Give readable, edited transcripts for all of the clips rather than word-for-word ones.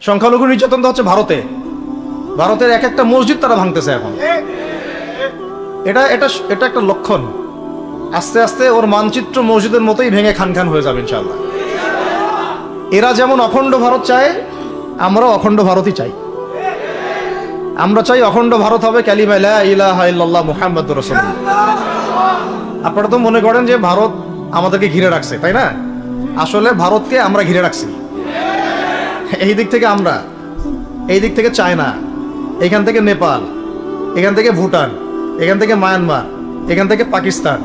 সংখ্যালঘু নির্যাতন তো হচ্ছে ভারতে। ভারতের এক একটা মসজিদ তারা ভাঙতেছে এখন। এটা এটা এটা একটা লক্ষণ। আস্তে আস্তে ওর মানচিত্র মসজিদের মতোই ভেঙে খান খান হয়ে যাবে ইনশাআল্লাহ। এরা যেমন অখণ্ড ভারত চায়, আমরাও অখণ্ড ভারতই চাই। আমরা চাই অখণ্ড ভারত হবে কালিমা লা ইলাহা ইল্লাল্লাহ মুহাম্মাদুর রাসূলুল্লাহ। আপনারা তো মনে করেন যে ভারত আমাদেরকে ঘিরে রাখছে, তাই না? আসলে ভারতকে আমরা ঘিরে রাখছি। এই দিক থেকে আমরা, এই দিক থেকে চায়না, এখান থেকে নেপাল, এখান থেকে ভুটান, এখান থেকে মায়ানমার, এখান থেকে পাকিস্তান,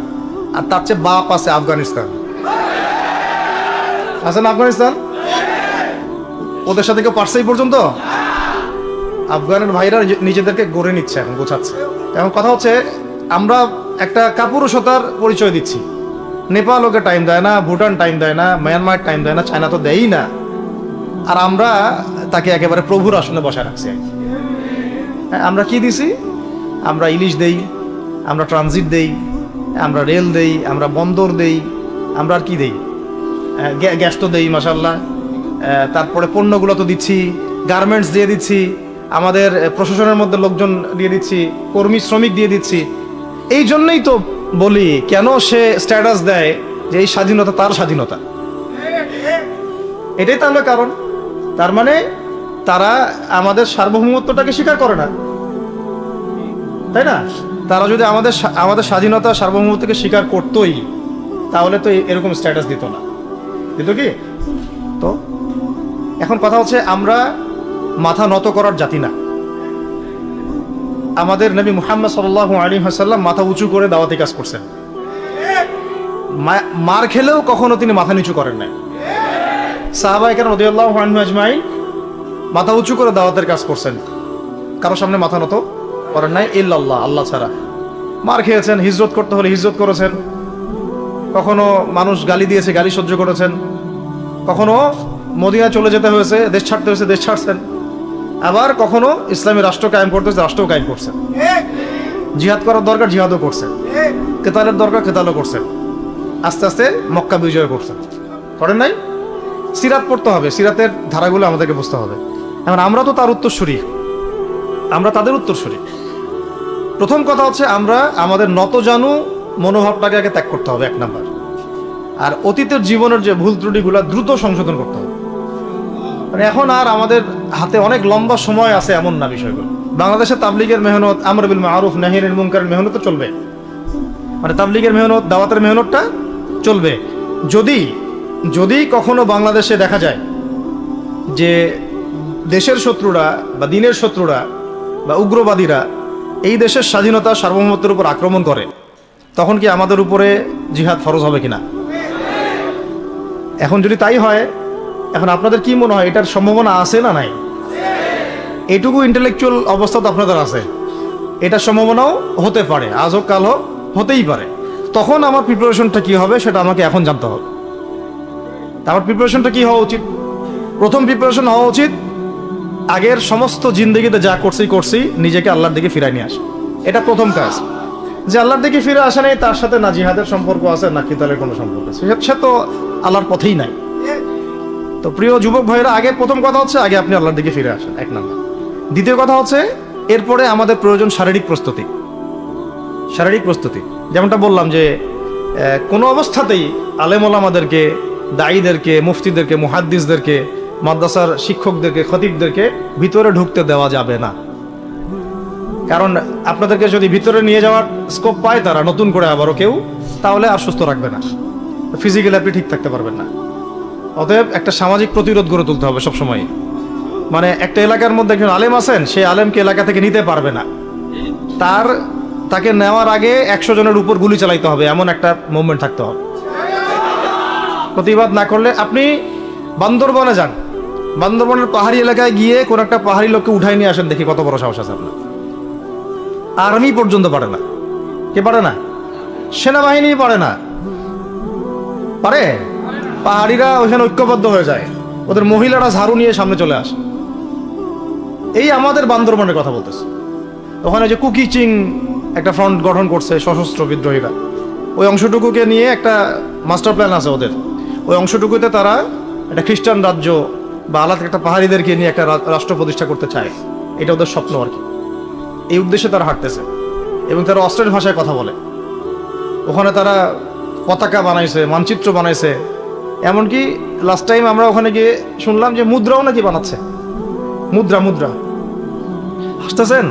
আর তার চেয়ে বাপ আছে আফগানিস্তান। আছে না আফগানিস্তান? ওদের সাথে কেউ পারছে এই পর্যন্ত? আফগানের ভাইরা নিজেদেরকে গড়ে নিচ্ছে, এখন গোছাচ্ছে। এখন কথা হচ্ছে, আমরা একটা কাপুরুষতার পরিচয় দিচ্ছি। নেপাল ওকে টাইম দেয় না, ভুটান টাইম দেয় না, মায়ানমার টাইম দেয় না, চায়না তো দেয়ই না। আর আমরা তাকে একেবারে প্রভুর আসনে বসায় রাখছি। আমরা কি দিছি? আমরা ইলিশ দেই, আমরা ট্রানজিট দেই, আমরা রেল দেই, আমরা বন্দর দেই, আমরা আর কি দেই? গ্যাস তো দেই মাশাআল্লাহ। তারপরে পণ্যগুলো তো দিচ্ছি, গার্মেন্টস দিয়ে দিচ্ছি, আমাদের প্রশাসনের মধ্যে লোকজন দিয়ে দিচ্ছি, কর্মী শ্রমিক দিয়ে দিচ্ছি। এই জন্যই তো বলি, কেন সে স্ট্যাটাস দেয় যে এই স্বাধীনতা তার স্বাধীনতা। এটাই তাহলে কারণ। তার মানে তারা আমাদের সার্বভৌমত্বটাকে স্বীকার করে না, তাই না? তারা যদি আমাদের স্বাধীনতা সার্বভৌমত্বকে স্বীকার করতোই, তাহলে তো এরকম স্ট্যাটাস দিত না। দিত কি? তো এখন কথা হচ্ছে, আমরা মাথা নত করার জাতি না। আমাদের নবী মুহাম্মদ সাল্লাল্লাহু আলাইহি ওয়াসাল্লাম মাথা উঁচু করে দাওয়াতি কাজ করছেন। মার খেলেও কখনো তিনি মাথা নিচু করেন নাই। সাহাবায়ে কেরাম রাদিয়াল্লাহু আনহুম আজমাইন মাথা উঁচু করে দাওয়াতের কাজ করছেন, কারো সামনে মাথা নত করেন নাই ইল্লাল্লাহ, আল্লাহ ছাড়া। মার খেয়েছেন, হিজরত করতে হলে হিজরত করেছেন, কখনো মানুষ গালি দিয়েছে, গালি সহ্য করেছেন, কখনো মদিনায় চলে যেতে হয়েছে, দেশ ছাড়তে হয়েছে, দেশ ছাড়ছেন। আবার কখনো ইসলামী রাষ্ট্র কায়েম করতে হয়েছে, রাষ্ট্রও কায়েম করছেন। জিহাদ করার দরকার, জিহাদও করছেন। কেতালের দরকার, কেতালও করছেন। আস্তে আস্তে মক্কা বিজয় করছেন, করেন নাই? সিরাত পড়তে হবে, সিরাতের ধারাগুলো আমাদেরকে বুঝতে হবে। এখন আমরা তো তার উত্তরসূরি, আমরা তাদের উত্তরসূরি। প্রথম কথা হচ্ছে, আমরা আমাদের নতজানু মনোভাবটাকে আগে ত্যাগ করতে হবে, এক নাম্বার। আর অতীতের জীবনের যে ভুল ত্রুটিগুলো দ্রুত সংশোধন করতে হবে। মানে এখন আর আমাদের হাতে অনেক লম্বা সময় আছে এমন না বিষয়গুলো। বাংলাদেশে তাবলীগের মেহনত, আমর বিল মারুফ নাহি আনিল মুনকারের মেহনত চলবে, মানে তাবলীগের মেহনত, দাওয়াতের মেহনতটা চলবে। যদি কখনো বাংলাদেশে দেখা যায় যে দেশের শত্রুরা বা দিনের শত্রুরা বা উগ্রবাদীরা এই দেশের স্বাধীনতা সার্বভৌমত্বের উপর আক্রমণ করে, তখন কি আমাদের উপরে জিহাদ ফরজ হবে কিনা? এখন যদি তাই হয়, এখন আপনাদের কি মনে হয়, এটার সম্ভাবনা আছে না নাই? এইটুকু ইন্টেলেকচুয়াল অবস্থা তো আপনাদের আছে, এটার সম্ভাবনাও হতে পারে, আজ হোক কাল হোক, হতেই পারে। তখন আমার প্রিপারেশনটা কি হবে সেটা আমাকে এখন জানতে হবে। আমার প্রিপারেশনটা কি হওয়া উচিত? প্রথম প্রিপারেশন হওয়া উচিত, আগের সমস্ত জিন্দগিতে যা করছি নিজেকে আল্লাহর দিকে ফিরাই নিয়ে আসে। এটা প্রথম কাজ। যে আল্লাহর দিকে ফিরে আসা নেই, তার সাথে না জিহাদের সম্পর্ক আছে, না কিতালের কোনো সম্পর্ক আছে, সে তো আল্লাহর পথেই নাই। তো প্রিয় যুবক ভাইরা, আগে প্রথম কথা হচ্ছে, আগে আপনি আল্লাহর দিকে ফিরে আসেন, এক নাম্বার। দ্বিতীয় কথা হচ্ছে, এরপরে আমাদের প্রয়োজন শারীরিক প্রস্তুতি। শারীরিক প্রস্তুতি, যেমনটা বললাম যে কোনো অবস্থাতেই আলেম ওলামাদেরকে, দায়ীদেরকে, মুফতিদেরকে, মুহাদ্দিসদেরকে, মাদ্রাসার শিক্ষকদেরকে, খতিবদেরকে ভিতরে ঢুকতে দেওয়া যাবে না। কারণ আপনাদেরকে যদি ভিতরে নিয়ে যাওয়ার স্কোপ পায় তারা, নতুন করে আবারও কেউ, তাহলে আর সুস্থ রাখবে না, ফিজিক্যালি আপনি ঠিক থাকতে পারবেন না। অতএব একটা সামাজিক প্রতিরোধ গড়ে তুলতে হবে সবসময়। মানে একটা এলাকার মধ্যে একজন আলেম আছেন, সেই আলেমকে এলাকা থেকে নিতে পারবে না, তাকে নেওয়ার আগে 100 জনের উপর গুলি চালাইতে হবে, এমন একটা মুভমেন্ট থাকতে হবে। প্রতিবাদ না করলে, আপনি বান্দরবনে যান, বান্দরবনের পাহাড়ি এলাকায় গিয়ে কোন একটা পাহাড়ি লোককে উঠাই নিয়ে আসেন, দেখি কত বড় সাহস আছে আপনার। আর্মি পর্যন্ত পারে না। কে পারে না? সেনাবাহিনী পারে না। পারে? পাহাড়িরা ওইখানে ঐক্যবদ্ধ হয়ে যায়, ওদের মহিলারা ঝাড়ু নিয়ে সামনে চলে আসে। এই আমাদের বান্দরবনের কথা বলতেছে। ওখানে যে কুকিচিং একটা ফ্রন্ট গঠন করছে সশস্ত্র বিদ্রোহীরা, ওই অংশটুকুকে নিয়ে একটা মাস্টার প্ল্যান আছে ওদের। ওই অংশটুকুতে তারা একটা খ্রিস্টান রাজ্য বা আল্লাহ একটা পাহাড়িদেরকে নিয়ে একটা রাষ্ট্র প্রতিষ্ঠা করতে চায়, এটা ওদের স্বপ্ন আর কি। এই উদ্দেশ্যে তারা হাঁটতেছে এবং তারা অস্ট্রেলিয়ান ভাষায় কথা বলে। ওখানে তারা পতাকা বানাইছে, মানচিত্র বানাইছে, এমনকি লাস্ট টাইম আমরা ওখানে গিয়ে শুনলাম যে মুদ্রাও নাকি বানাচ্ছে। মুদ্রা হাসতেছেন,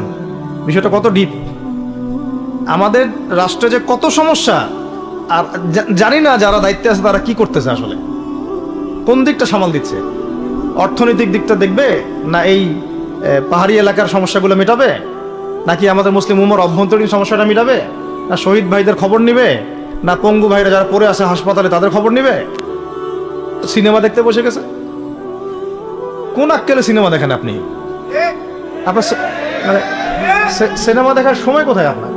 বিষয়টা কত ডিপ। আমাদের রাষ্ট্রে যে কত সমস্যা, আর জানি না যারা দায়িত্বে আছে তারা কি করতেছে, আসলে কোন দিকটা সামাল দিচ্ছে। অর্থনৈতিক দিকটা দেখবে না এই পাহাড়ি এলাকার সমস্যাগুলো মেটাবে, নাকি আমাদের মুসলিম উম্মার অভ্যন্তরীণ সমস্যাটা মেটাবে, না শহীদ ভাইদের খবর নিবে, না পঙ্গু ভাইরা যারা পড়ে আছে হাসপাতালে তাদের খবর নিবে? সিনেমা দেখতে বসে গেছে। কোন আক্কেলে সিনেমা দেখেন আপনি? আপনার মানে সিনেমা দেখার সময় কোথায়? আপনার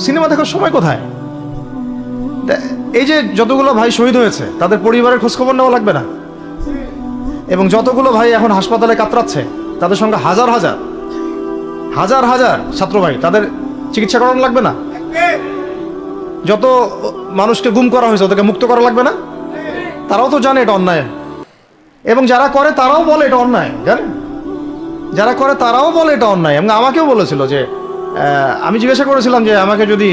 সিনেমা দেখার সময় কোথায়? এই যে যতগুলো ভাই শহীদ হয়েছে তাদের পরিবারের খোঁজখবর নেওয়া লাগবে না? এবং যতগুলো ভাই এখন হাসপাতালে কাতরাচ্ছে তাদের সঙ্গে হাজার হাজার ছাত্র ভাই, তাদের চিকিৎসা করানো লাগবে না? যত মানুষকে গুম করা হয়েছে ওদেরকে মুক্ত করা লাগবে না? তারাও তো জানে এটা অন্যায়, এবং যারা করে তারাও বলে এটা অন্যায়। জানেন, যারা করে তারাও বলে এটা অন্যায়। এবং আমাকেও বলেছিল যে আমি জিজ্ঞাসা করেছিলাম যে আমাকে যদি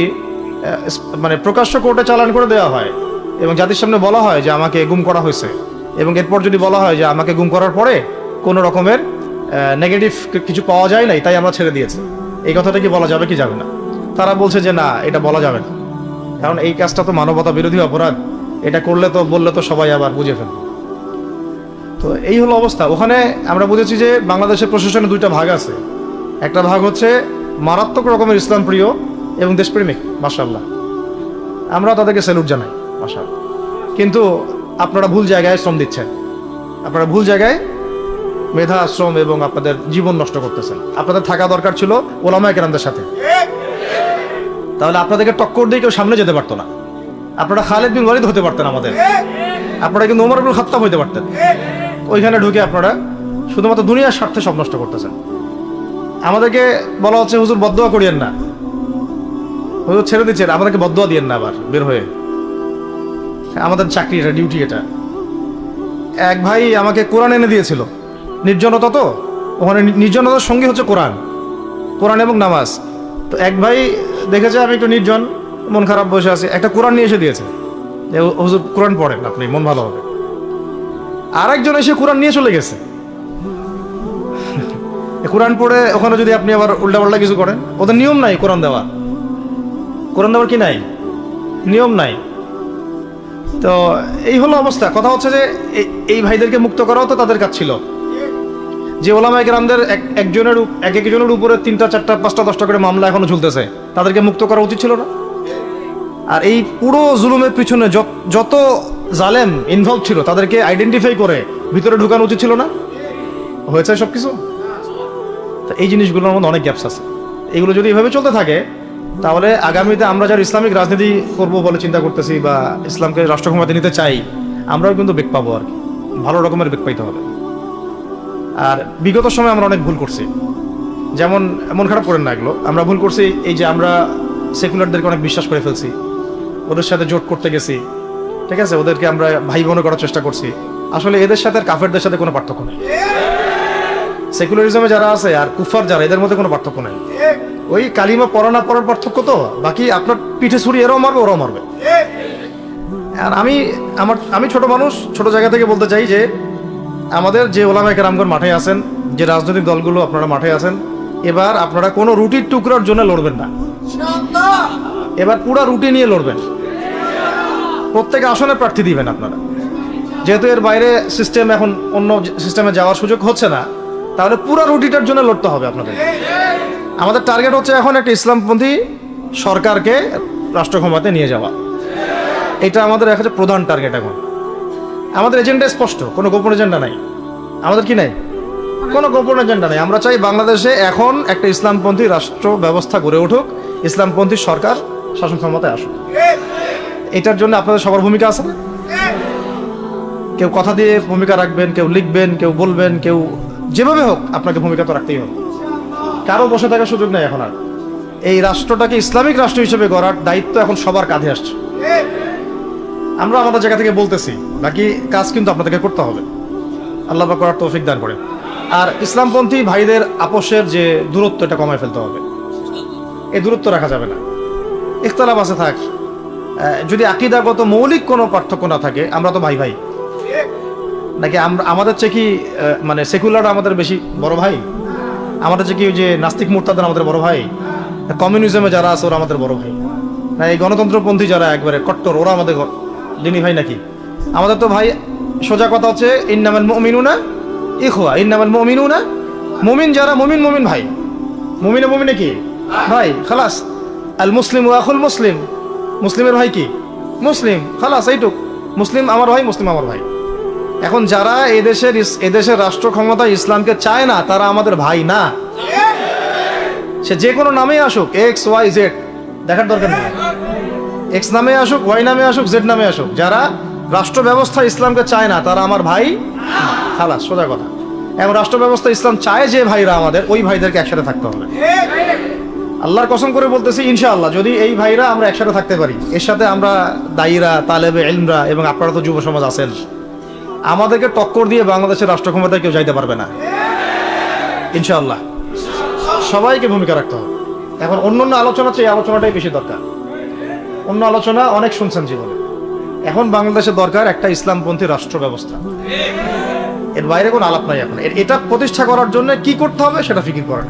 মানে প্রকাশ্য কোর্টে চালান করে দেওয়া হয় এবং জাতির সামনে বলা হয় যে আমাকে গুম করা হয়েছে, এবং এরপর যদি বলা হয় যে আমাকে গুম করার পরে কোনো রকমের নেগেটিভ কিছু পাওয়া যায় নাই তাই আমরা ছেড়ে দিয়েছি, এই কথাটা কি বলা যাবে কি যাবে না? তারা বলছে যে না, এটা বলা যাবে না, কারণ এই কাজটা তো মানবতা বিরোধী অপরাধ, এটা করলে তো বললে তো সবাই আবার বুঝে ফেলবে। তো এই হলো অবস্থা। ওখানে আমরা বুঝেছি যে বাংলাদেশের প্রশাসনে দুইটা ভাগ আছে। একটা ভাগ হচ্ছে মারাত্মক রকমের ইসলাম প্রিয় এবং দেশপ্রেমিক, মাশাআল্লাহ, আমরা তাদেরকে স্যালুট জানাই, মাশাআল্লাহ। কিন্তু আপনারা ভুল জায়গায় শ্রম দিচ্ছেন, আপনারা ভুল জায়গায় মেধা, শ্রম এবং আপনাদের জীবন নষ্ট করতেছেন। আপনাদের থাকা দরকার ছিল ওলামায়ে কেরামদের সাথে, তাহলে আপনাদেরকে টক্কর দিয়ে কেউ সামনে যেতে পারতো না। আপনারা খালিদ বিন ওয়ালিদ হতে পারতেন আমাদের, আপনারা কিন্তু ওমর ইবনুল খাত্তাব হতে পারতেন। ওইখানে ঢুকে আপনারা শুধুমাত্র দুনিয়ার স্বার্থে সব নষ্ট করতেছেন। আমাদেরকে বলা হচ্ছে হুজুর বদদোয়া করিয়েন না, হুজুর ছেড়ে দিচ্ছেন, আমাদেরকে বদদোয়া দিয়েন না আবার বের হয়ে। আমাদের চাকরি এটা, ডিউটি এটা। এক ভাই আমাকে কোরআন এনে দিয়েছিল, নির্জনতা তো ওখানে, নির্জনতার সঙ্গে হচ্ছে কোরআন এবং নামাজ। তো এক ভাই দেখেছে আমি একটু নির্জন, মন খারাপ বসে আছি, একটা কোরআন নিয়ে এসে দিয়েছে যে হুজুর কোরআন পড়েন, আপনি মন ভালো হবে। আর একজন এসে কোরআন নিয়ে চলে গেছে। কোরআন পড়ে ওখানে যদি আপনি আবার উল্টাপাল্টা কিছু করেন, ওদের নিয়ম নাই কোরআন দেওয়ার কি নাই, নিয়ম নাই। তো এই হলো অবস্থা। কথা হচ্ছে যে এই ভাইদেরকে মুক্ত করাও তো তাদের কাজ ছিল। যে ওলামায়ে কেরামদের একজনের উপরে 3টা 4টা 5টা 10টা করে মামলা এখনো ঝুলতেছে, তাদেরকে মুক্ত করা উচিত ছিল না? আর এই পুরো জুলুমের পিছনে যত জালেম ইনভলভ ছিল তাদেরকে আইডেন্টিফাই করে ভিতরে ঢুকানো উচিত ছিল না? হয়েছে সব কিছু। তো এই জিনিসগুলোর মধ্যে অনেক গ্যাপস আছে। এগুলো যদি এভাবে চলতে থাকে তাহলে আগামীতে আমরা যারা ইসলামিক রাজনীতি করব বলে চিন্তা করতেছি বা ইসলামকে রাষ্ট্র ক্ষমতায় নিতে চাই, আমরাও কিন্তু বেগ পাবো আর কি, ভালো রকমের বেগ পাইতে হবে। আর বিগত সময় আমরা অনেক ভুল করছি, যেমন মন খারাপ করেন না, এগুলো আমরা ভুল করছি। এই যে আমরা সেকুলারদেরকে অনেক বিশ্বাস করে ফেলছি, ওদের সাথে জোট করতে গেছি, ঠিক আছে, ওদেরকে আমরা ভাই বোন করার চেষ্টা করছি। আসলে এদের সাথে আর কাফেরদের সাথে কোনো পার্থক্য নেই। সেকুলারিজমে যারা আছে আর কুফার যারা, এদের মধ্যে কোনো পার্থক্য নেই। ওই কালিমা পড়া না পড়ার পার্থক্য তো, বাকি আপনার পিঠে ছুরি এরাও মারবে ওরাও মারবে। আর আমি ছোট মানুষ, ছোট জায়গা থেকে বলতে চাই যে আমাদের যে ওলামায়ে কেরামগণ মাঠে আছেন, যে রাজনৈতিক দলগুলো আপনারা মাঠে আছেন, এবার আপনারা কোনো রুটির টুকরার জন্য লড়বেন না, এবার পুরো রুটি নিয়ে লড়বেন। প্রত্যেক আসনে প্রার্থী দিবেন আপনারা। যেহেতু এর বাইরে সিস্টেম, এখন অন্য সিস্টেমে যাওয়ার সুযোগ হচ্ছে না, তাহলে পুরো রুটিটার জন্য লড়তে হবে আপনাদের। আমাদের টার্গেট হচ্ছে এখন একটা ইসলামপন্থী সরকারকে রাষ্ট্র ক্ষমতায় নিয়ে যাওয়া, এটা আমাদের একটা প্রধান টার্গেট। এখন আমাদের এজেন্ডা স্পষ্ট, কোনো গোপন এজেন্ডা নাই। আমাদের কি নাই? কোনো গোপন এজেন্ডা নাই। আমরা চাই বাংলাদেশে এখন একটা ইসলামপন্থী রাষ্ট্র ব্যবস্থা গড়ে উঠুক, ইসলামপন্থী সরকার শাসন ক্ষমতায় আসুক। এটার জন্য আপনাদের সবার ভূমিকা আছে না? কেউ কথা দিয়ে ভূমিকা রাখবেন, কেউ লিখবেন, কেউ বলবেন, কেউ যেভাবে হোক আপনাকে ভূমিকা তো রাখতেই হবে। কারো বসে থাকার সুযোগ নেই এখন আর। এই রাষ্ট্রটাকে ইসলামিক রাষ্ট্র হিসেবে গড়ার দায়িত্ব এখন সবার কাঁধে আসছে। আমরা আমাদের জায়গা থেকে বলতেছি, বাকি কাজ কিন্তু আপনাদেরকে করতে হবে। আল্লাহ পাক করার তৌফিক দান করেন। আর ইসলামপন্থী ভাইদের আপোষের যে দূরত্ব, এটা কমায় ফেলতে হবে। এই দূরত্ব রাখা যাবে না। ইখতিলাফ আছে থাক, যদি আকীদাগত মৌলিক কোনো পার্থক্য না থাকে, আমরা তো ভাই ভাই নাকি? আমাদের চেয়ে কি মানে সেকুলাররা আমাদের বেশি বড় ভাই? আমাদের চেয়ে কি ওই যে নাস্তিক মুরতাদরা আমাদের বড় ভাই? কমিউনিজমে যারা আছে ওরা আমাদের বড় ভাই না? এই গণতন্ত্রপন্থী যারা একবারে কট্টর, ওরা আমাদের দিনী ভাই নাকি? আমাদের তো ভাই, সোজা কথা হচ্ছে ইন্নামাল মুমিনুনা ইখওয়া, ইন্নামাল মুমিনুনা, মুমিন যারা মুমিন, মুমিন ভাই। মুমিনে মুমিনে কি ভাই, খালাস। আল মুসলিম ওয়া আখুল মুসলিম, মুসলিমের ভাই কি মুসলিম, খালাস, এইটুক। মুসলিম আমার ভাই, মুসলিম আমার ভাই। এখন যারা এদেশের রাষ্ট্র ক্ষমতায় ইসলামকে চায় না, তারা আমাদের ভাই না। সে যে কোনো নামে আসুক, এক্স ওয়াই জেড, দেখার দরকার নেই। এক্স নামে আসুক, ওয়াই নামে আসুক, জেড নামে আসুক, যারা রাষ্ট্র ব্যবস্থা ইসলামকে চায় না, তারা আমার ভাই, খালাস, সোজা কথা। এবং রাষ্ট্র ব্যবস্থা ইসলাম চায় যে ভাইরা আমাদের, ওই ভাইদেরকে একসাথে থাকতে হবে। আল্লাহর কসম করে বলতেছি, ইনশাআল্লাহ যদি এই ভাইরা আমরা একসাথে থাকতে পারি, এর সাথে আমরা দায়ীরা, তালেবে ইলমরা এবং আপনারা তো যুব সমাজ আছেন, আমাদেরকে টক্কর দিয়ে বাংলাদেশের রাষ্ট্র ক্ষমতায় কেউ যাইতে পারবে না ইনশাআল্লাহ। সবাইকে ভূমিকা রাখতে হবে। এখন অন্য আলোচনা চেয়ে এই আলোচনাটাই বেশি দরকার। অন্য আলোচনা অনেক শুনছেন জীবনে, এখন বাংলাদেশের দরকার একটা ইসলামপন্থী রাষ্ট্র ব্যবস্থা। এর বাইরে কোনো আলাপ নাই এখন। এটা প্রতিষ্ঠা করার জন্য কি করতে হবে সেটা ফিকির করেন।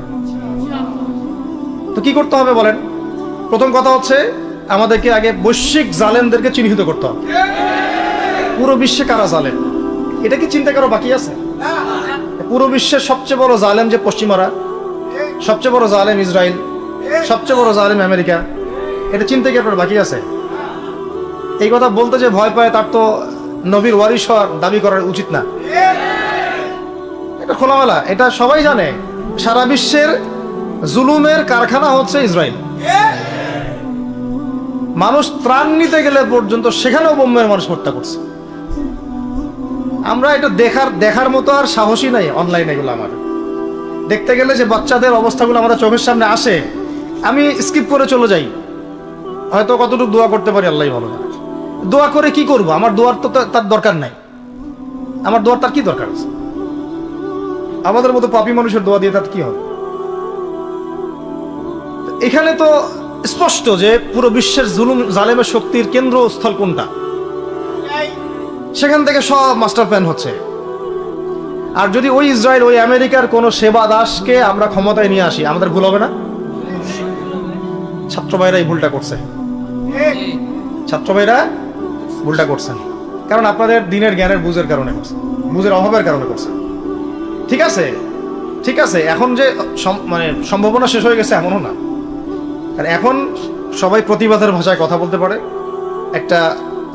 তো কি করতে হবে বলেন? প্রথম কথা হচ্ছে, আমাদেরকে আগে বৈশ্বিক জালেমদেরকে চিহ্নিত করতে হবে। পুরো বিশ্বে কারা জালেম, এটা কি চিন্তা করা বাকি আছে? পুরো বিশ্বের সবচেয়ে বড় জালেম যে পশ্চিমারা, সবচেয়ে বড় জালেম ইসরায়েল, সবচেয়ে বড় জালেম আমেরিকা, এটা চিন্তা কি আপনার বাকি আছে? এই কথা বলতে যে ভয় পায়, তার তো নবীর ওয়ারিস হওয়ার দাবি করা উচিত না। এটা খোলামেলা, এটা সবাই জানে। সারা বিশ্বের জুলুমের কারখানা হচ্ছে ইসরায়েল। মানুষ ত্রাণ নিতে গেলে পর্যন্ত সেখানেও বোম্বের মানুষ হত্যা করছে। আমরা এটা দেখার মতো আর সাহসী নাই। অনলাইনে এগুলো আমার দেখতে গেলে যে বাচ্চাদের অবস্থাগুলো আমাদের চোখের সামনে আসে, আমি স্কিপ করে চলে যাই। হয়তো কতটুকু দোয়া করতে পারি আল্লাহই ভালো জানে। দোয়া করে কি করব? আমার দোয়ার তো তার দরকার নাই। আমার দোয়ার তার কি দরকার আছে? আমাদের মতো পাপী মানুষের দোয়া দিয়ে তার কি হবে? এখানে তো স্পষ্ট যে পুরো বিশ্বের জুলুম জালেমের শক্তির কেন্দ্রস্থল কোনটা, সেখান থেকে সব মাস্টার প্ল্যান হচ্ছে। আর যদি ওই ইসরায়েল, ওই আমেরিকার কোনো সেবা দাসকে আমরা ক্ষমতায় নিয়ে আসি, আমাদের ভুল হবে না? ছাত্র ভাইরা এই ভুলটা করছে, ছাত্র ভাইরা ভুলটা করছেন, কারণ আপনাদের দিনের জ্ঞানের বুঝের কারণে করছে, বুঝের অভাবের কারণে করছে। ঠিক আছে, ঠিক আছে, এখন যে মানে সম্ভাবনা শেষ হয়ে গেছে এমনও না। আর এখন সবাই প্রতিবাদের ভাষায় কথা বলতে পারে। একটা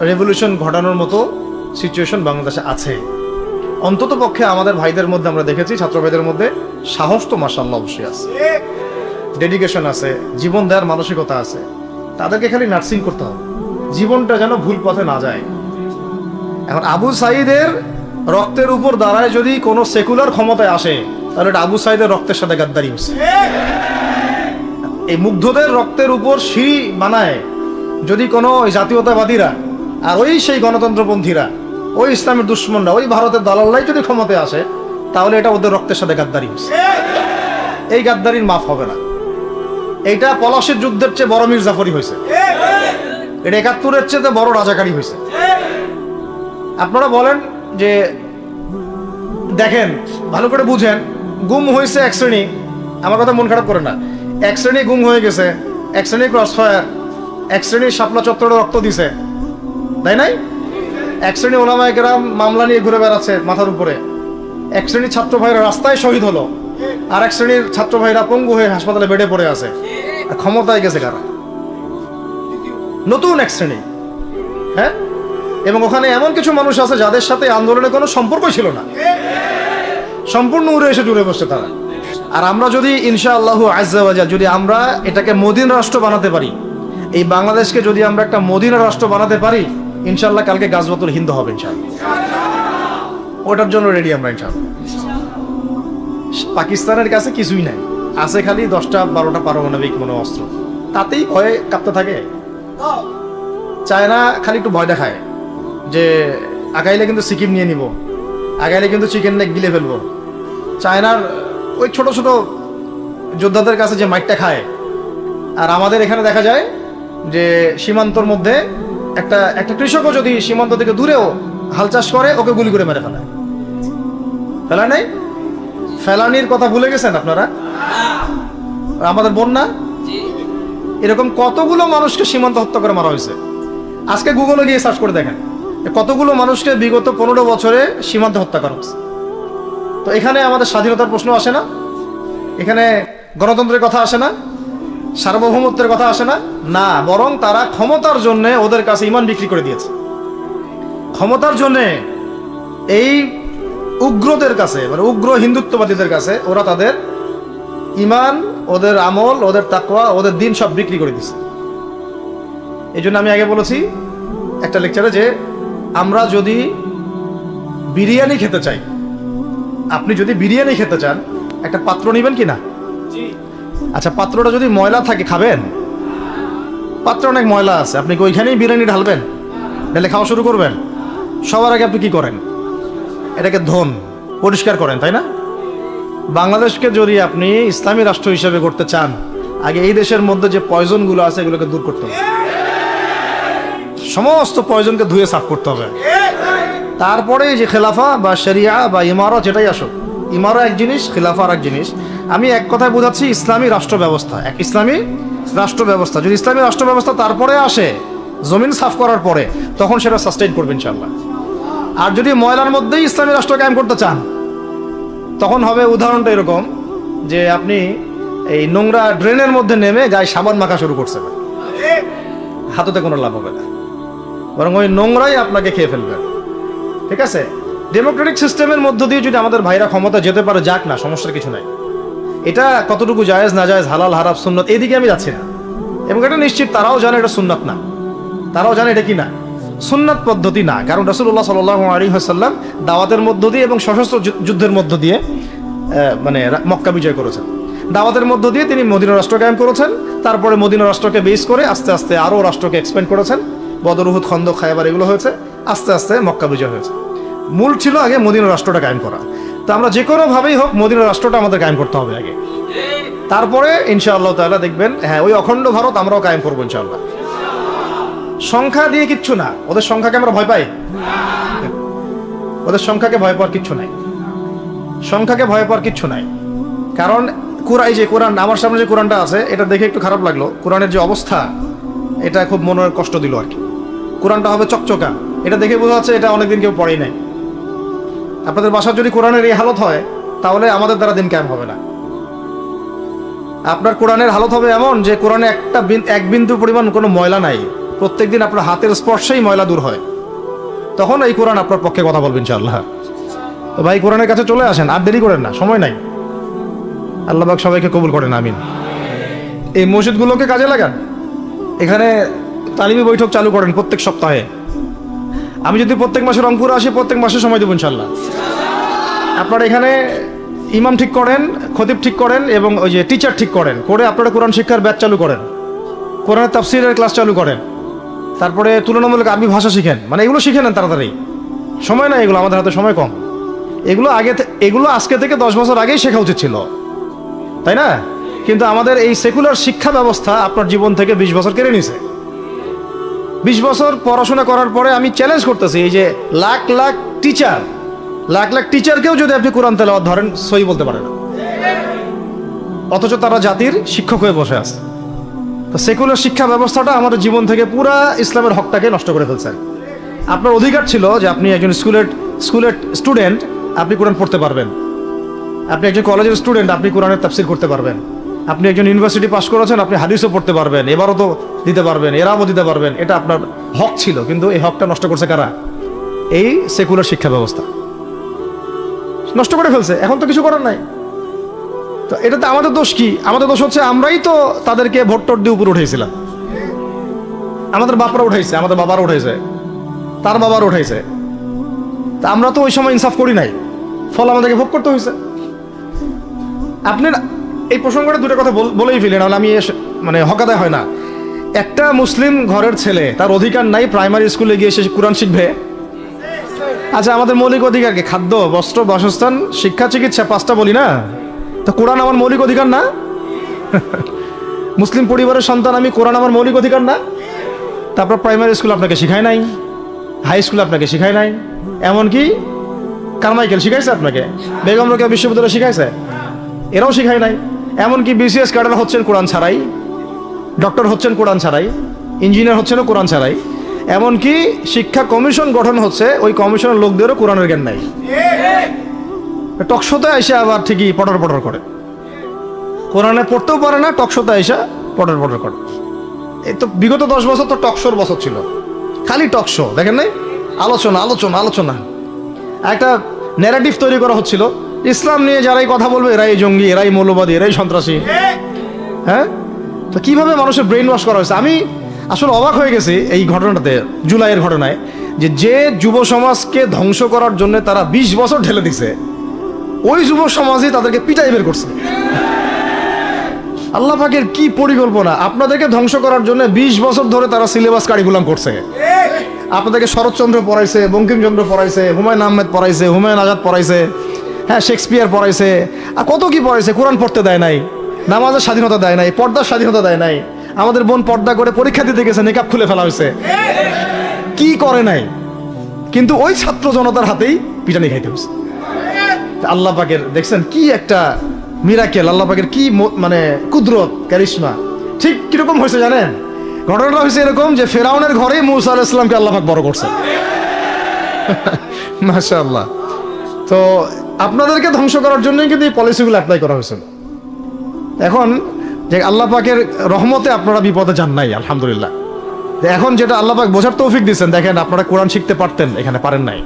রেভলিউশন ঘটানোর মতো সিচুয়েশন বাংলাদেশে আছে। অন্তত পক্ষে আমাদের ভাইদের মধ্যে আমরা দেখেছি, ছাত্র ভাইদের মধ্যে সাহস তো মাশাআল্লাহ অবশ্যই আছে, ডেডিকেশন আছে, জীবন দেওয়ার মানসিকতা আছে। তাদেরকে খালি নার্সিং করতে হবে, জীবনটা যেন ভুল পথে না যায়। এখন আবু সাঈদের রক্তের উপর দাঁড়ায় যদি কোনো সেকুলার ক্ষমতায় আসে, তাহলে এটা আবু সাঈদের রক্তের সাথে গাদ্দারি হচ্ছে। এই মুগ্ধদের রক্তের উপর সিঁড়ি বানায় যদি কোনো জাতীয়তাবাদীরা আর ওই সেই গণতন্ত্রপন্থীরা, ওই ইসলামের দুশ্মনরা, ওই ভারতের দালাল্লাই যদি ক্ষমতায় আসে, তাহলে এটা ওদের রক্তের সাথে গাদ্দারি হচ্ছে। এই গাদ্দারির মাফ হবে না। এইটা পলাশির যুদ্ধের চেয়ে বড় মির্জাফরি হয়েছে, এটা ৭১-এর চেয়ে বড় রাজাকারী হয়েছে। আপনারা বলেন যে দেখেন, ভালো করে বুঝেন, গুম হয়েছে এক শ্রেণী, আমার কথা মন খারাপ করে না, এক শ্রেণী গুম হয়ে গেছে, এক শ্রেণী ক্রসফায়ার, এক শ্রেণী শাপলা চত্বরে রক্ত দিছে, তাই নাই? এক শ্রেণী ওলামায়ে কেরাম মামলা নিয়ে ঘুরে বেড়াচ্ছে মাথার উপরে, এক শ্রেণীর ছাত্র ভাইরা রাস্তায় শহীদ হলো, আর এক শ্রেণীর ছাত্র ভাইরা পঙ্গু হয়ে হাসপাতালে বেডে পড়ে আছে। ক্ষমতায় গেছে কারা? নতুন এক শ্রেণী, হ্যাঁ। এবং ওখানে এমন কিছু মানুষ আছে যাদের সাথে আন্দোলনে কোনো সম্পর্ক ছিল না, সম্পূর্ণ উড়ে এসে জুড়ে বসছে তারা। আর আমরা যদি ইনশাআল্লাহ আজ্জা ওয়া জাল যদি আমরা এটাকে মদিনা রাষ্ট্র বানাতে পারি, এই বাংলাদেশকে যদি আমরা একটা মদিনা রাষ্ট্র বানাতে পারি, ইনশাআল্লাহ কালকে গাজওয়াতুল হিন্দ হবে ইনশাআল্লাহ। ওটার জন্য রেডি আমরা ইনশাআল্লাহ। পাকিস্তানের কাছে কিছুই নাই, আছে খালি 10টা-12টা পারমাণবিক মনো অস্ত্র, তাতেই ভয়ে কাঁপতে থাকে। চায়না খালি একটু ভয় দেখায় যে আগাইলে কিন্তু সিকিম নিয়ে নিব, আগাইলে কিন্তু চিকেন নেক গিলে ফেলবো। চায়নার ওই ছোট ছোট যোদ্ধাদের কাছে যে মাইটটা খায়, আর আমাদের এখানে দেখা যায় যে সীমান্তর মধ্যে একটা একটা কৃষকও যদি সীমান্ত থেকে দূরেও হাল চাষ করে, ওকে গুলি করে মেরে ফেলায়। ফেলা নেই, ফেলানির কথা ভুলে গেছেন আপনারা? আমাদের বন্যা, এরকম কতগুলো মানুষকে সীমান্ত হত্যা করে মারা হয়েছে। আজকে গুগলে গিয়ে সার্চ করে দেখেন কতগুলো মানুষকে বিগত 15 বছরে সীমান্তে হত্যা করা হয়েছে। তো এখানে আমাদের স্বাধীনতার প্রশ্ন আসে না, এখানে গণতন্ত্রের কথা আসে না, সার্বভৌমত্বের কথা আসে না। না, বরং তারা ক্ষমতার জন্য ওদের কাছে ইমান বিক্রি করে দিয়েছে। ক্ষমতার জন্য এই উগ্রদের কাছে, মানে উগ্র হিন্দুত্ববাদীদের কাছে ওরা তাদের ইমান, ওদের আমল, ওদের তাকওয়া, ওদের দিন সব বিক্রি করে দিচ্ছে। এই জন্য আমি আগে বলেছি একটা লেকচারে যে আমরা যদি বিরিয়ানি খেতে চাই, আপনি যদি বিরিয়ানি খেতে চান, একটা পাত্র নেবেন কি না? আচ্ছা, পাত্রটা যদি ময়লা থাকে খাবেন? পাত্র অনেক ময়লা আছে, আপনি কি ওইখানেই বিরিয়ানি ঢালবেন, ঢেলে খাওয়া শুরু করবেন? সবার আগে আপনি কি করেন? এটাকে ধোন, পরিষ্কার করেন, তাই না? বাংলাদেশকে যদি আপনি ইসলামী রাষ্ট্র হিসেবে করতে চান, আগে এই দেশের মধ্যে যে পয়জনগুলো আছে এগুলোকে দূর করতে হবে। সমস্ত পয়জনকে ধুয়ে সাফ করতে হবে। তারপরে যে খেলাফা বা শরিয়া বা ইমারা, যেটাই আসুক, ইমারা এক জিনিস, খেলাফা আর এক জিনিস। আমি এক কথায় বোঝাচ্ছি ইসলামী রাষ্ট্র ব্যবস্থা, এক ইসলামী রাষ্ট্র ব্যবস্থা। যদি ইসলামী রাষ্ট্র ব্যবস্থা তারপরে আসে, জমিন সাফ করার পরে, তখন সেটা সাস্টেইন করবে ইনশাআল্লাহ। আর যদি ময়লার মধ্যেই ইসলামী রাষ্ট্র কায়েম করতে চান, তখন হবে উদাহরণটা এরকম যে আপনি এই নোংরা ড্রেনের মধ্যে নেমে গায়ে সাবান মাখা শুরু করছে, হাততে কোনো লাভ হবে না, বরং ওই নোংরাই আপনাকে খেয়ে ফেলবে। ঠিক আছে? ডেমোক্রেটিক সিস্টেমের মধ্য দিয়ে যদি আমাদের ভাইরা ক্ষমতা যেতে পারে, যাক না, সমস্যার কিছু নাই। এটা কতটুকু জায়েজ না জায়েজ, হালাল হারাম, সুন্নত, এদিকে আমি যাচ্ছি না। এবং এটা নিশ্চিত তারাও জানে এটা সুন্নাত না, তারাও জানে এটা কি না, সুন্নাত পদ্ধতি না। কারণ রাসূলুল্লাহ সাল্লাল্লাহু আলাইহি ওয়াসাল্লাম দাওয়াতের মধ্য দিয়ে এবং সশস্ত্র যুদ্ধের মধ্য দিয়ে মানে মক্কা বিজয় করেছেন। দাওয়াতের মধ্য দিয়ে তিনি মদিনা রাষ্ট্র কায়েম করেছেন। তারপরে মদিনা রাষ্ট্রকে বেস করে আস্তে আস্তে আরও রাষ্ট্রকে এক্সপ্যান্ড করেছেন। বদর, উহুদ, খন্দক, খায়বার এগুলো হয়েছে, আস্তে আস্তে মক্কা বিজয় হয়েছে। মূল ছিল আগে মদিনা রাষ্ট্রটা কায়েম করা। তো আমরা যে কোনোভাবেই হোক মদিনা রাষ্ট্রটা আমাদের কায়েম করতে হবে আগে, তারপরে ইনশাআল্লাহ তাআলা দেখবেন, হ্যাঁ, ওই অখণ্ড ভারত আমরাও কায়েম করবো ইনশাআল্লাহ। সংখ্যা দিয়ে কিচ্ছু না, ওদের সংখ্যাকে আমরা ভয় পাই? ওদের সংখ্যাকে ভয় পাওয়ার কিচ্ছু নাই, সংখ্যাকে ভয় পাওয়ার কিচ্ছু নাই। কারণ এই যে কোরআন, আমার সামনে যে কোরআনটা আছে, এটা দেখে একটু খারাপ লাগলো। কোরআনের যে অবস্থা, এটা খুব মনের কষ্ট দিল আর কি। কোরআনটা হবে চকচকা, এটা দেখে বোঝা যাচ্ছে এটা অনেকদিন কেউ পড়েই নাই। আপনাদের বাসার যদি কোরআনের এই হালত হয়, তাহলে আমাদের দ্বারা দিন কায়েম হবে না। আপনার কোরআনের হালত হবে এমন যে কোরআনে এক বিন্দু পরিমাণ কোনো ময়লা নাই, প্রত্যেকদিন আপনার হাতের স্পর্শেই ময়লা দূর হয়, তখন এই কোরআন আপনার পক্ষে কথা বলবেন ইনশাআল্লাহ। তো ভাই, কোরআনের কাছে চলে আসেন, আর দেরি করেন না, সময় নাই। আল্লাহ পাক সবাইকে কবুল করেন, আমিন। এই মসজিদগুলোকে কাজে লাগান, এখানে তালিমি বৈঠক চালু করেন প্রত্যেক সপ্তাহে। আমি যদি প্রত্যেক মাসে রংপুরে আসি, প্রত্যেক মাসে সময় দেবো ইনশাআল্লাহ। আপনারা এখানে ইমাম ঠিক করেন, খতিব ঠিক করেন, এবং ওই যে টিচার ঠিক করেন, করে আপনারা কোরআন শিক্ষার ব্যাচ চালু করেন, কোরআনের তাফসীরের ক্লাস চালু করেন, তারপরে তুলনামূলক আরবি ভাষা শিখেন। মানে এগুলো শিখে নেন তাড়াতাড়ি, সময় নাই এগুলো, আমাদের হাতে সময় কম। এগুলো আজকে থেকে 10 বছর আগেই শেখা উচিত ছিল, তাই না? কিন্তু আমাদের এই সেকুলার শিক্ষা ব্যবস্থা আপনার জীবন থেকে 20 বছর কেড়ে নিছে। 20 বছর পড়াশোনা করার পরে আমি চ্যালেঞ্জ করতেছি, এই যে লাখ লাখ টিচারকেও যদি আপনি কোরআন তেলাওয়াত ধরেন, সহি বলতে পারে না, অথচ তারা জাতির শিক্ষক হয়ে বসে আছে। তো সেকুলার শিক্ষা ব্যবস্থাটা আমাদের জীবন থেকে পুরা ইসলামের হকটাকে নষ্ট করে ফেলছেন। আপনার অধিকার ছিল যে আপনি একজন স্কুলের স্টুডেন্ট, আপনি কোরআন পড়তে পারবেন। আপনি একজন কলেজের স্টুডেন্ট, আপনি কোরআনের তাফসীর করতে পারবেন। আপনি একজন ইউনিভার্সিটি পাস করেছেন, আপনি হাদিসও পড়তে পারবেন, এবারও তো দিতে পারবেন, এরাও দিতে পারবেন। এটা আপনার হক ছিল, কিন্তু এই হকটা নষ্ট করছে কারা? এই সেকুলার শিক্ষা ব্যবস্থা নষ্ট করে ফেলছে। এখন তো কিছু করার নাই। তো এটাতে আমাদের দোষ কি? আমাদের দোষ হচ্ছে আমরাই তো তাদেরকে ভোট টোট দিয়ে উপরে উঠেছিলাম। আমাদের বাপরা উঠাইছে, আমাদের বাবারা উঠাইছে, তার বাবারা উঠাইছে। তা আমরা তো ওই সময় ইনসাফ করি নাই, ফল আমাদেরকে ভোগ করতে হয়েছে। আপনার এই প্রসঙ্গটা দুটো কথা বলেই ফেলেন, নাহলে আমি মানে হকাদায় হয় না। একটা মুসলিম ঘরের ছেলে, তার অধিকার নাই প্রাইমারি স্কুলে গিয়ে সে কোরআন শিখবে? আচ্ছা, আমাদের মৌলিক অধিকার কি? খাদ্য, বস্ত্র, বাসস্থান, শিক্ষা, চিকিৎসা, 5টা বলি না? তো কোরআন আমার মৌলিক অধিকার না? মুসলিম পরিবারের সন্তান আমি, কোরআন আমার মৌলিক অধিকার না? তারপর প্রাইমারি স্কুল আপনাকে শিখায় নাই, হাই স্কুল আপনাকে শিখায় নাই, এমনকি কারমাইকেল শিখাইছে আপনাকে, বেগম রোকেয়া বিশ্ববিদ্যালয় শিখাইছে, এরাও শিখায় নাই। এমনকি বিসিএস ক্যাডার হচ্ছেন কোরআন ছাড়াই, ডক্টর হচ্ছেন কোরআন ছাড়াই, ইঞ্জিনিয়ার হচ্ছেনও কোরআন ছাড়াই, এমনকি শিক্ষা কমিশন গঠন হচ্ছে, ওই কমিশনের লোকদেরও কোরআনের জ্ঞান নাই। টকশোতে এসে আবার ঠিকই পটর পটর করে, কোরআনে পড়তেও পারে না, টকশোতে এসে পটর পটর করে। এই তো বিগত 10 বছর তো টকশোর বছর ছিল, খালি টকশো, দেখেন নাই? আলোচনা আলোচনা আলোচনা, একটা ন্যারেটিভ তৈরি করা হচ্ছিল, ইসলাম নিয়ে যারাই কথা বলবে এরাই জঙ্গি, এরাই মৌলবাদী, এরাই সন্ত্রাসী। হ্যাঁ, তো কিভাবে মানুষের ব্রেন ওয়াশ করা হয়েছে। আমি আসলে অবাক হয়ে গেছি এই ঘটনাতে, জুলাইয়ের ঘটনায়, যে যুব সমাজকে ধ্বংস করার জন্য তারা 20 বছর ঢেলে দিছে, ওই যুব সমাজই তাদেরকে পিটাই বের করছে। আল্লাহ পাকের কি পরিকল্পনা! আপনাদেরকে ধ্বংস করার জন্য 20 বছর ধরে তারা সিলেবাস কারিকুলাম করছে। আপনাদেরকে শরৎচন্দ্র পড়াইছে, বঙ্কিমচন্দ্র পড়াইছে, হুমায়ুন আহমেদ পড়াইছে, হুমায়ুন আজাদ পড়াইছে, হ্যাঁ, শেক্সপিয়ার পড়াইছে, আর কত কি পড়াইছে। কোরআন পড়তে দেয় নাই, নামাজের স্বাধীনতা দেয় নাই, পর্দার স্বাধীনতা দেয় নাই। আমাদের বোন পর্দা করে পরীক্ষা দিতে গেছে, নেকাব খুলে ফেলা হয়েছে, কি করে নাই, কিন্তু ওই ছাত্র জনতার হাতেই পিটানি খাইতে হয়েছে। আল্লাহ পাকের দেখছেন কি একটা মিরাকেল, আল্লাহ পাকের কি মানে কুদরত, ক্যারিশমা। ঠিক কিরকম হয়েছে জানেন? ঘটনাটা হয়েছে এরকম যে ফেরাউনের ঘরে মূসা আলাইহিস সালামকে আল্লাহ পাক বড় করছে। মাশাআল্লাহ। তো আপনাদেরকে ধ্বংস করার জন্যই কিন্তু এই পলিসিগুলো অ্যাপ্লাই করা হয়েছিল। এখন যে আল্লাহ পাকের রহমতে আপনারা বিপদে যান নাই, আলহামদুলিল্লাহ। এখন যেটা আল্লাহ পাক বোঝার তৌফিক দিচ্ছেন, দেখেন আপনারা কোরআন শিখতে পারতেন, এখানে পারেন নাই।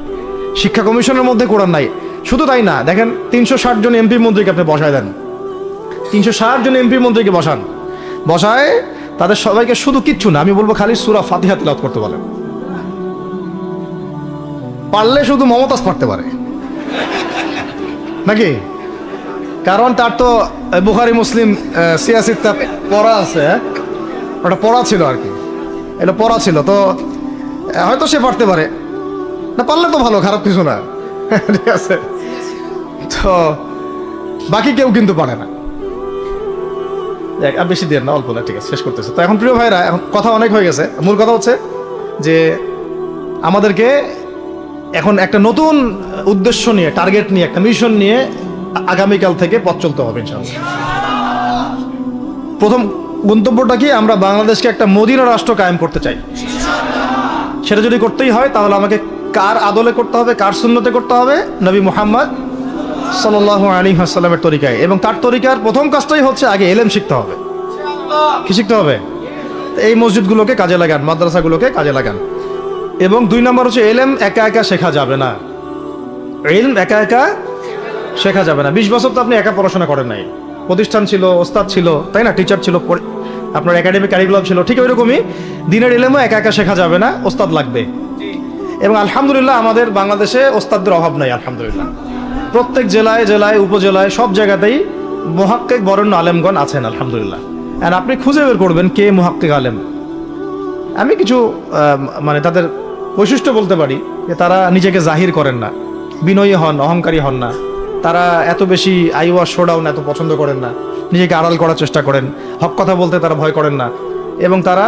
শিক্ষা কমিশনের মধ্যে কোরআন নাই। শুধু তাই না, দেখেন 360 জন এমপি মন্ত্রীকে আপনি বসায় দেন, 360 জন এমপি মন্ত্রীকে বসায় তাদের সবাইকে শুধু কিচ্ছু না, আমি বলবো খালি সূরা ফাতিহা তিলাওয়াত করতে বলেন। পারলে শুধু মমতাজ পড়তে পারে নাকি? কারণ তার তো বুখারী মুসলিম সিয়াসিত্তা পড়া আছে, ওটা পড়া ছিল আর কি, এটা পড়া ছিল, তো হয়তো সে পারতে পারে না, পারলে তো ভালো, খারাপ কিছু না, ঠিক আছে। তো বাকি কেউ কিন্তু পারে না। আর বেশি দেন না, অল্প না, ঠিক আছে, শেষ করতেছে। তো এখন প্রিয় ভাইরা, এখন কথা অনেক হয়ে গেছে। মূল কথা হচ্ছে যে আমাদেরকে এখন একটা নতুন উদ্দেশ্য নিয়ে, টার্গেট নিয়ে, একটা মিশন নিয়ে আগামীকাল থেকে পথ চলতে হবে ইনশাআল্লাহ। প্রথম গন্তব্যটা কি? আমরা বাংলাদেশকে একটা মদিনা রাষ্ট্র কায়েম করতে চাই। সেটা যদি করতেই হয় তাহলে আমাকে কার আদলে করতে হবে, কার সুন্নতে করতে হবে? নবী মুহাম্মদ সাল্লাল্লাহু আলাইহি ওয়াসাল্লামের তরিকায়। এবং তার তরিকার প্রথম কাজটাই হচ্ছে আগে ইলম শিখতে হবে। কি শিখতে হবে? এই মসজিদগুলোকে কাজে লাগান, মাদ্রাসাগুলোকে কাজে লাগান। এবং 2 নম্বর হচ্ছে ইলম একা একা শেখা যাবে না। ইলম একা একা শেখা যাবে না। 20 বছর তো আপনি একা পড়াশোনা করেন নাই, প্রতিষ্ঠান ছিল, ওস্তাদ ছিল, তাই না? টিচার ছিল, আপনার একাডেমিক কারিকুলাম ছিল। ঠিক ওইরকমই দিনের ইলমও একা একা শেখা যাবে না, ওস্তাদ লাগবে। এবং আলহামদুলিল্লাহ আমাদের বাংলাদেশে ওস্তাদদের অভাব নাই, আলহামদুলিল্লাহ। প্রত্যেক জেলায় জেলায় উপজেলায় সব জায়গাতেই মুহাক্কিক বরেণ্য আলেমগণ আছেন, আলহামদুলিল্লাহ। আর আপনি খুঁজে বের করবেন কে মুহাক্কিক আলেম। আমি কিছু মানে তাদের বৈশিষ্ট্য বলতে পারি যে তারা নিজেকে জাহির করেন না, বিনয়ী হন, অহংকারী হন না, তারা এত বেশি আইওয়া শোডাউন এত পছন্দ করেন না, নিজেকে আড়াল করার চেষ্টা করেন, হক কথা বলতে তারা ভয় করেন না। এবং তারা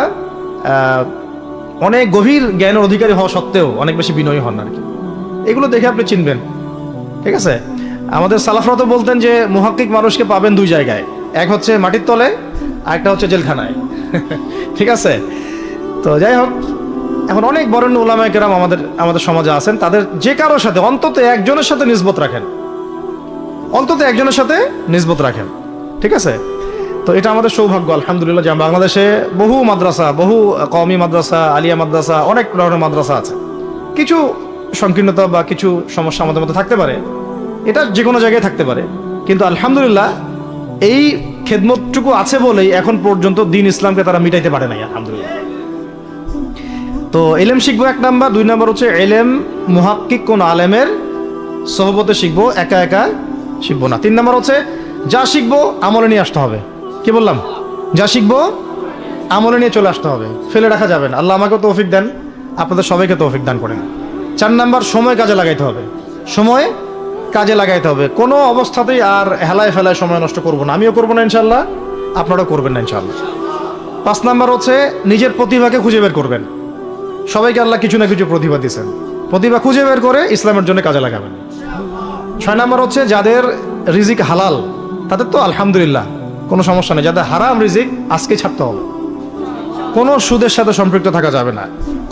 অনেক গভীর জ্ঞানের অধিকারী হওয়া সত্ত্বেও অনেক বেশি বিনয়ী হন আর কি। এগুলো দেখে আপনি চিনবেন, ঠিক আছে? আমাদের সালাফরা তো বলতেন যে মুহাক্কিক মানুষকে পাবেন 2 জায়গায়, এক হচ্ছে মাটির তলে, আর একটা হচ্ছে জেলখানায়। ঠিক আছে? তো যাই হোক, এখন অনেক বরেণ্য উলামায়ে কেরাম আমাদের সমাজে আছেন, তাদের যে কারোর সাথে অন্তত একজনের সাথে নিসবত রাখেন, অন্তত একজনের সাথে নিসবত রাখেন, ঠিক আছে? তো এটা আমাদের সৌভাগ্য আলহামদুলিল্লাহ যে বাংলাদেশে বহু মাদ্রাসা, বহু কওমি মাদ্রাসা, আলিয়া মাদ্রাসা, অনেক ধরনের মাদ্রাসা আছে। কিছু সংকীর্ণতা বা কিছু সমস্যা আমাদের মধ্যে থাকতে পারে, এটা যে কোনো জায়গায় থাকতে পারে, কিন্তু আলহামদুলিল্লাহ এই খেদমতটুকু আছে বলেই এখন পর্যন্ত দ্বীন ইসলামকে তারা মিটাইতে পারে নাই, আলহামদুলিল্লাহ। তো ইলম শিখবো 1 নাম্বার, 2 নাম্বার হচ্ছে ইলম মুহাক্কিক কোন আলেমের সোহবতে শিখবো, একা একা শিখবো না। 3 নাম্বার হচ্ছে যা শিখবো আমলে নিয়ে আসতে হবে। কি বললাম? যা শিখবো আমলে নিয়ে চলে আসতে হবে, ফেলে রাখা যাবে না। আল্লাহ আমাকে তৌফিক দেন, আপনাদের সবাইকে তৌফিক দান করেন। 4 নাম্বার, সময় কাজে লাগাইতে হবে। সময় কাজে লাগাইতে হবে, কোনো অবস্থাতেই আর হেলায় ফেলায় সময় নষ্ট করবো না, আমিও করবো না ইনশাল্লাহ, আপনারাও করবেন না ইনশাল্লাহ। 5 নাম্বার হচ্ছে নিজের প্রতিভাকে খুঁজে বের করবেন। সবাইকে আল্লাহ কিছু না কিছু প্রতিভা দিয়েছেন, প্রতিভা খুঁজে বের করে ইসলামের জন্য কাজে লাগাবেন। 6 নাম্বার হচ্ছে যাদের রিজিক হালাল তাদের তো আলহামদুলিল্লাহ কোনো সমস্যা নেই, যাদের হারাম রিজিক আজকে ছাড়তে হবে। কোনো সুদের সাথে সম্পৃক্ত থাকা যাবে না,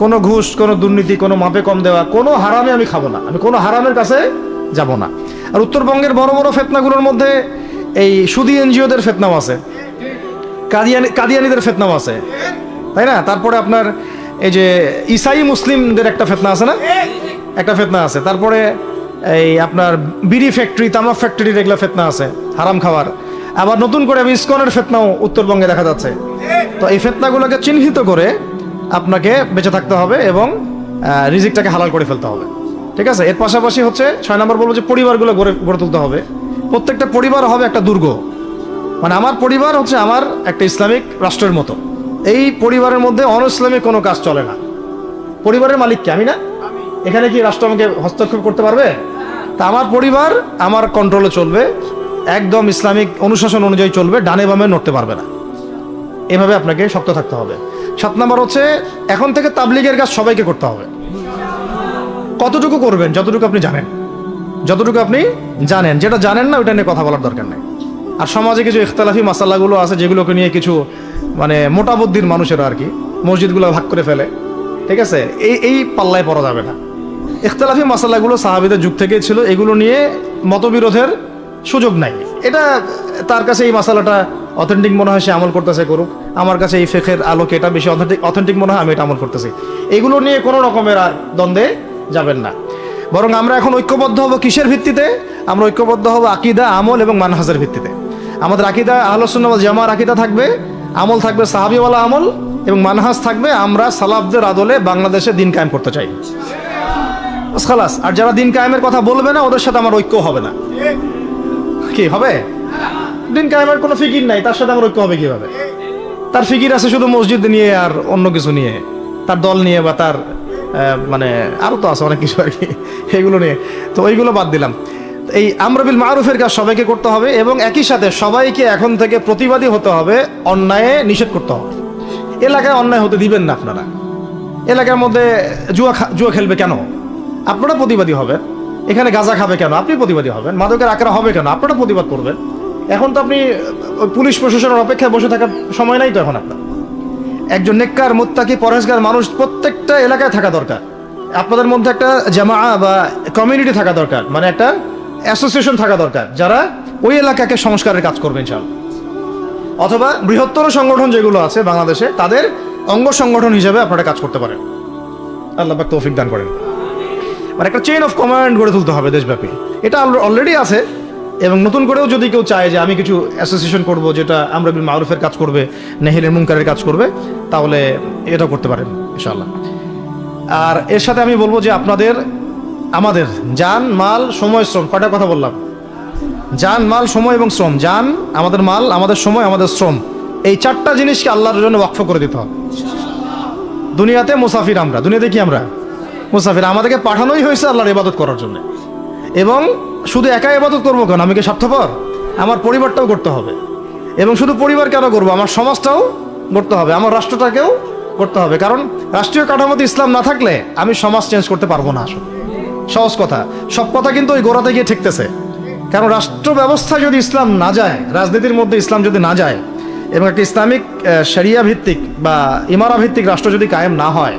কোনো ঘুষ, কোনো দুর্নীতি, কোনো মাপে কম দেওয়া, কোনো হারামে আমি খাবো না, আমি কোনো হারামের কাছে যাব না। আর উত্তরবঙ্গের বড় বড় ফেতনাগুলোর মধ্যে এই সুদী এনজিওদের ফেতনাও আছে, কাদিয়ানিদের ফেতনাও আছে, তাই না? তারপরে আপনার এই যে ইসাই মুসলিমদের একটা ফেতনা আছে না, একটা ফেতনা আছে। তারপরে এই আপনার বিড়ি ফ্যাক্টরি, তামাক ফ্যাক্টরির এগুলা ফেতনা আছে হারাম খাওয়ার। আবার নতুন করে ইসকনের ফেতনাও উত্তরবঙ্গে দেখা যাচ্ছে। তো এই ফেতনাগুলোকে চিহ্নিত করে আপনাকে বেঁচে থাকতে হবে এবং রিজিকটাকে হালাল করে ফেলতে হবে, ঠিক আছে? এর পাশাপাশি হচ্ছে 6 নম্বর বলবো যে পরিবারগুলো গড়ে তুলতে হবে। প্রত্যেকটা পরিবার হবে একটা দুর্গ, মানে আমার পরিবার হচ্ছে আমার একটা ইসলামিক রাষ্ট্রের মতো। এই পরিবারের মধ্যে অন-ইসলামিক কোনো কাজ চলে না। পরিবারের মালিক কে? আমি না? এখানে কি রাষ্ট্র আমাকে হস্তক্ষেপ করতে পারবে? তা আমার পরিবার আমার কন্ট্রোলে চলবে, একদম ইসলামিক অনুশাসন অনুযায়ী চলবে, ডানে বামে নড়তে পারবে না। এভাবে আপনাকে শক্ত থাকতে হবে। 7 নম্বর হচ্ছে এখন থেকে তাবলিগের কাজ সবাইকে করতে হবে। কতটুকু করবেন? যতটুকু আপনি জানেন, যতটুকু আপনি জানেন। যেটা জানেন না ওইটা নিয়ে কথা বলার দরকার নেই। আর সমাজে কিছু ইখতলাফি মাসালাগুলো আছে যেগুলোকে নিয়ে কিছু মানে মোটা বুদ্ধির মানুষেরা আর কি মসজিদগুলো ভাগ করে ফেলে, ঠিক আছে? এই পাল্লায় পড়া যাবে না। ইখতলাফি মাসালাগুলো সাহাবীদের যুগ থেকেই ছিল, এগুলো নিয়ে মতবিরোধের সুযোগ নাই। এটা তার কাছে এই মাসালাটা অথেন্টিক মনে হয়, সে আমল করতেছে, করুক। আমার কাছে এই ফিকহের আলোকে এটা বেশি অথেন্টিক মনে হয়, আমি এটা আমল করতেছি। এগুলো নিয়ে কোনো রকমের আর দ্বন্দ্বে যাবেন না। বরং আমরা এখন ঐক্যবদ্ধ হব কিসের ভিত্তিতে? আমরা ঐক্যবদ্ধ হব আকীদা, আমল এবং মানহাজের ভিত্তিতে। আমাদের আকীদা আহলুস সুন্নাহ ওয়াল জামাআর আকীদা থাকবে, আমল থাকবে সাহাবীওয়ালা আমল, এবং মানহাজ থাকবে আমরা সালাফদের আদলে বাংলাদেশে দিন কায়েম করতে চাই, খালাস। আর যারা দিন কায়েমের কথা বলবে না ওদের সাথে আমার ঐক্য হবে না। কি হবে? দিন কায়েমের কোনো ফিকির নাই, তার সাথে আমার ঐক্য হবে কিভাবে? তার ফিকির আছে শুধু মসজিদ নিয়ে আর অন্য কিছু নিয়ে, তার দল নিয়ে বা তার মানে আরো তো আছে অনেক কিছু আর কি, এগুলো নিয়ে। তো ওইগুলো বাদ দিলাম। এই আমর বিল মারুফের কাজ সবাইকে করতে হবে এবং একই সাথে সবাইকে এখন থেকে প্রতিবাদী হতে হবে, অন্যায় নিষেধ করতে হবে। এলাকায় অন্যায় হতে দিবেন না আপনারা। এলাকার মধ্যে জুয়া খেলবে কেন? আপনারা প্রতিবাদী হবেন। এখানে গাঁজা খাবে কেন? আপনি প্রতিবাদী হবেন। মাদকের আকারা হবে কেন? আপনারা প্রতিবাদ করবেন। এখন তো আপনি পুলিশ প্রশাসনের অপেক্ষায় বসে থাকার সময় নাই তো এখন আপনার। একজন নেককার, মুত্তাকি, পরহেজগার মানুষ প্রত্যেকটা এলাকায় থাকা দরকার। আপনাদের মধ্যে একটা জামা বা কমিউনিটি থাকা দরকার, মানে একটা অ্যাসোসিয়েশন থাকা দরকার যারা ওই এলাকাকে সংস্কারের কাজ করবে ইনশাআল্লাহ। অথবা বৃহত্তর সংগঠন যেগুলো আছে বাংলাদেশে তাদের অঙ্গ সংগঠন হিসেবে আপনারা কাজ করতে পারেন। আল্লাহ পাক তৌফিক দান করেন। মানে একটা চেইন অফ কমান্ড গড়ে তুলতে হবে দেশব্যাপী। এটা অলরেডি আছে এবং নতুন করেও যদি কেউ চায় যে আমি কিছু অ্যাসোসিয়েশন করব যেটা আমর বিল মারুফের কাজ করবে, নাহিয়ানিল মুনকারের কাজ করবে, তাহলে এটা করতে পারেন ইনশাআল্লাহ। আর এর সাথে আমি বলবো যে আমাদের জান, মাল, সময়, শ্রম, কয়টা কথা বললাম? জান, মাল, সময় এবং শ্রম। জান, আমাদের মাল, আমাদের সময়, আমাদের শ্রম, এই 4টা জিনিসকে আল্লাহর জন্য ওয়াকফ করে দিতে হবে। দুনিয়াতে মুসাফির আমরা, দুনিয়াতে কি আমরা মুসাফির। আমাদেরকে পাঠানোই হয়েছে আল্লাহর ইবাদত করার জন্য। এবং শুধু একা ইবাদত করবো কেন? আমি কি স্বার্থপর? আমার পরিবারটাও করতে হবে। এবং শুধু পরিবার কেন করবো? আমার সমাজটাও করতে হবে, আমার রাষ্ট্রটাকেও করতে হবে। কারণ রাষ্ট্রীয় কাঠামোতে ইসলাম না থাকলে আমি সমাজ চেঞ্জ করতে পারবো না। আসলে সহজ কথা, সব কথা কিন্তু ওই গোড়াতে গিয়ে ঠেকতেছে। কারণ রাষ্ট্র ব্যবস্থা যদি ইসলাম না যায়, রাজনীতির মধ্যে ইসলাম যদি না যায়, এবং একটা ইসলামিক শরিয়া ভিত্তিক বা ইমারা ভিত্তিক রাষ্ট্র যদি কায়েম না হয়,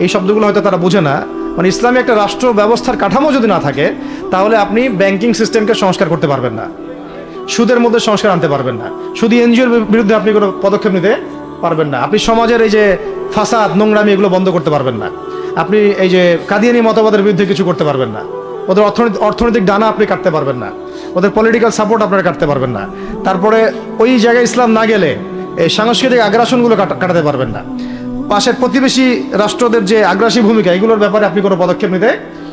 এই শব্দগুলো হয়তো তারা বুঝে না। মানে ইসলামী একটা রাষ্ট্র ব্যবস্থার কাঠামো যদি না থাকে, তাহলে আপনি ব্যাংকিং সিস্টেমকে সংস্কার করতে পারবেন না, সুদের মধ্যে সংস্কার আনতে পারবেন না, শুধু এনজিওর বিরুদ্ধে আপনি কোনো পদক্ষেপ নিতে পারবেন না, আপনি সমাজের এই যে ফাসাদ, নোংরামি, এগুলো বন্ধ করতে পারবেন না, আপনি এই যে কাদিয়ানি মতবাদের বিরুদ্ধে কিছু করতে পারবেন না, ওদের অর্থনৈতিক ডানা আপনি কাটতে পারবেন না, ওদের পলিটিক্যাল সাপোর্ট আপনারা কাটতে পারবেন না। তারপরে ওই জায়গায় ইসলাম না গেলে এই সাংস্কৃতিক আগ্রাসনগুলো কাটাতে পারবেন না। পাশের প্রতিবেশী রাষ্ট্রদের যে আগ্রাসী ভূমিকা, এগুলোর ব্যাপারে আপনি কোনো পদক্ষেপ নিতে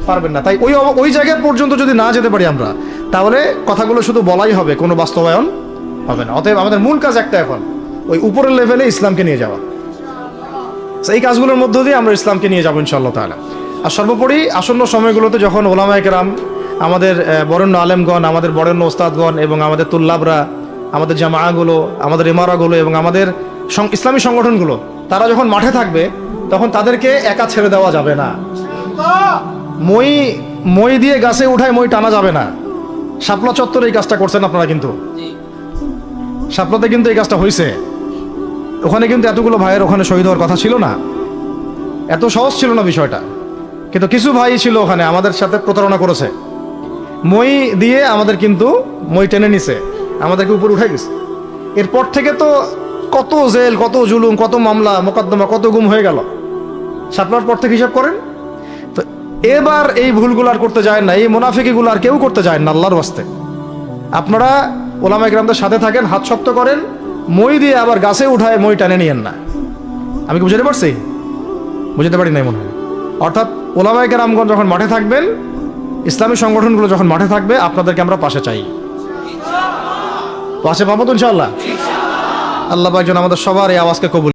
পারবেন না। তাই ওই জায়গা পর্যন্ত যদি না যেতে পারি আমরা, তাহলে কথাগুলো শুধু বলাই হবে, কোনো বাস্তবায়ন হবে না। অতএব আমাদের মূল কাজ একটা, এখন ওই উপরের লেভেলে ইসলামকে নিয়ে যাওয়া। এই কাজগুলোর মধ্য দিয়ে আমরা ইসলামকে নিয়ে যাবো ইনশাআল্লাহ তাআলা। আর সর্বোপরি আসন্ন সময়গুলোতে যখন ওলামায়ে কেরাম, আমাদের বরেণ্য আলেমগণ, আমাদের বরেণ্য ওস্তাদগণ এবং আমাদের তুল্লাবরা, আমাদের জামাআগুলো, আমাদের ইমারাগুলো এবং আমাদের ইসলামী সংগঠনগুলো, তারা যখন মাঠে থাকবে তখন তাদেরকে একা ছেড়ে দেওয়া যাবে না। মই দিয়ে গাছে উঠায় মই টানা যাবে না। শাপলা চত্বরে এই কাজটা করছেন আপনারা, কিন্তু শাপলাতে কিন্তু এই কাজটা হয়েছে। ওখানে কিন্তু এতগুলো ভাইয়ের ওখানে শহীদ হওয়ার কথা ছিল না, এত সহজ ছিল না বিষয়টা। কিন্তু কিছু ভাই ছিল ওখানে আমাদের সাথে প্রতারণা করেছে, মই দিয়ে আমাদের কিন্তু মই টেনে নিছে, আমাদেরকে উপরে উঠে গেছে। এরপর থেকে তো কত জেল, কত জুলুম, কত মামলা মোকদ্দমা, কত গুম হয়ে গেল। শাপলার পর থেকে হিসাব করেন তো। এবার এই ভুলগুলো আর করতে যায় না, এই মুনাফিকিগুলো আর কেউ করতে যায় না আল্লাহর ওয়াস্তে। আপনারা ওলামায়ে কেরামদের সাথে থাকেন, হাত শক্ত করেন, মই দিয়ে আবার গাছে উঠায় মই টানে নিয়েন না। আমি কি বুঝতে পারছি? বুঝতে পারি নাই মনে হয়। অর্থাৎ ওলামায়ে কেরামগণ যখন মাঠে থাকবেন, ইসলামী সংগঠনগুলো যখন মাঠে থাকবে, আপনাদেরকে আমরা পাশে চাই। পাশে পাবো তো ইনশাআল্লাহ। আল্লাহ পাক যেন আমাদের সবার এই আওয়াজকে কবুল